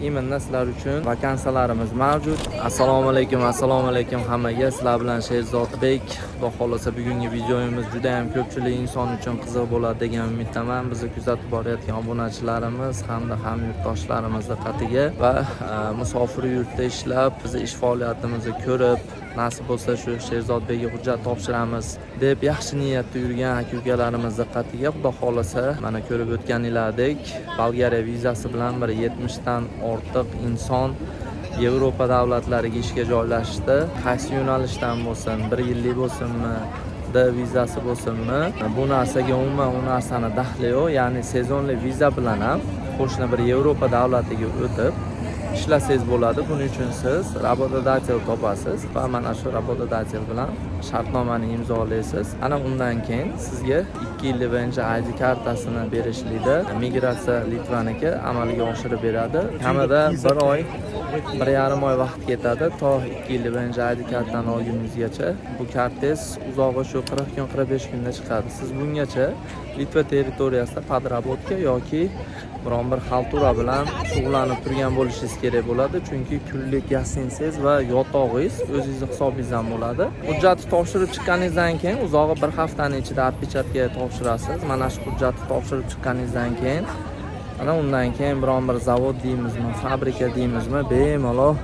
Imminda sizlar uchun vakansiyalarimiz mavjud. Assalomu alaykum hammaga. Sizlar bilan Sherzodbek. Xudo xolasa bugungi videomiz juda ham ko'pchilik inson uchun qiziq bo'ladi degan umiddaman. Bizni kuzatib borayotgan obunachilarimiz hamda hamyurtdoshlarimiz diqqatiga va musofir yurtda ishlab, bizni ish faoliyatimizni ko'rib, nasib bo'lsa shu Sherzodbekga hujjat topshiramiz deb yaxshi niyatda yurgan aka-ukalarimiz diqqatiga, xudo xolasa mana ko'rib o'tganinglardek Bolgariya vizasi bilan 70 dan ortiq inson Yevropa davlatlariga ishga joylashdi. Qaysi yo'nalishdan bo'lsin, 1 yillik bo'lsinmi, D vizasi bo'lsinmi, bu narsaga umuman u narsani daxli yo'q. Ya'ni sezonli viza bilan ham qo'shni bir Yevropa davlatiga o'tib ishlasangiz bo'ladi. Buning uchun siz работодатель topasiz va mana shu работодатель bilan shartnomani imzolaysiz. Ana undan keyin sizga 2 yillik birinchi ID kartasini berishlikda migratsiya Litvaniki amalga oshirib beradi. Kamida 1 oy, 1,5 oy vaqt ketadi to 2 yillik birinchi ID kartani olguningizgacha. Bu kartangiz uzog'i shu 40 kun, 45 kunda chiqadi. Siz bungacha Litva territoriyasida podработка yoki biron bir xaltura bilan shug'ullanib turgan bo'lishingiz kerak bo'ladi. Chunki kunlik gostinsangiz va yotog'ingiz o'zingiz hisobingizdan bo'ladi. Hujjatni topshirib chiqqaningizdan keyin uzog'i 1 haftaning ichida отпечатка topshirasiz. Mana shu hujjatni topshirib chiqqaningizdan keyin ana undan keyin biron bir zavod deymizmi, fabrika deymizmi, bemalol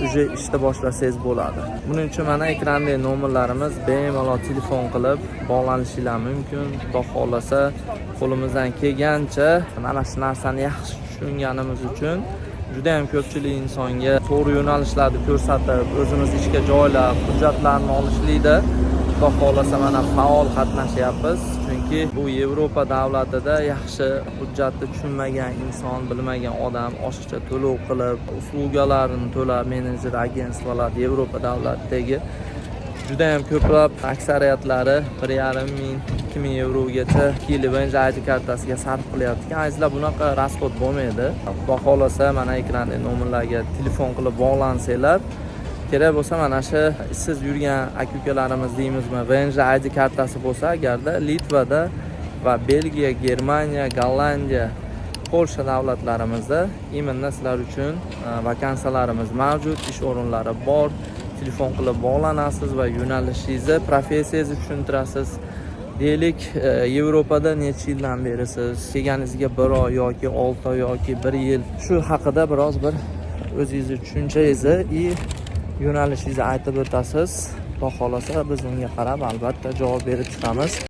uje ishda boshlasangiz bo'ladi. Buning uchun mana ekrandagi nomerlarimiz, bemalol telefon qilib bog'lanishinglar mumkin. Xudo xolasa qo'limizdan kelgancha mana shu narsani yaxshi tushunganimiz uchun juda ham ko'pchilik insonga to'g'ri yo'nalishlarni ko'rsatib, o'zimiz ishga joylab, hujjatlarni olishlikda xudo xolasa mana faol qatnashyapmiz. Chunki bu Yevropa davlatida yaxshi hujjatni tushunmagan inson, bilmagan odam oshiqcha to'lov qilib, uslugalarni to'lab, menejer agentstvalar Yevropa davlatidagi juda ham ko'plab, aksariyatlari 1,5 ming, 2 ming yevrogacha 2 yillik birinchi ID kartasiga sarf qilyapti. Azizlar, bunaqa rasxod bo'lmaydi. Xudo xolasa mana ekrandagi nomerlarga telefon qilib bog'lansanglar, kerak bo'lsa mana shu siz yurgan aka-ukalarimiz deymizmi, birinchi ID kartasi bo'lsa agarda Litvada va Belgiya, Germaniya, Gollandiya, Polsha davlatlarimizda imminda sizlar uchun vakansiyalarimiz mavjud, ish o'rinlari bor. Telefon qilib bog'lanasiz va yo'nalishingizni, professiyangizni tushuntirasiz. Deylik, Yevropada necha yildan beri siz kelganingizga 1 oy yoki 6 oy yoki 1 yil, shu haqida biroz bir o'zingizni tushunchangizni yo'nalishingizni aytib o'tasiz. Xudo xolasa biz unga qarab albatta javob berib chiqamiz.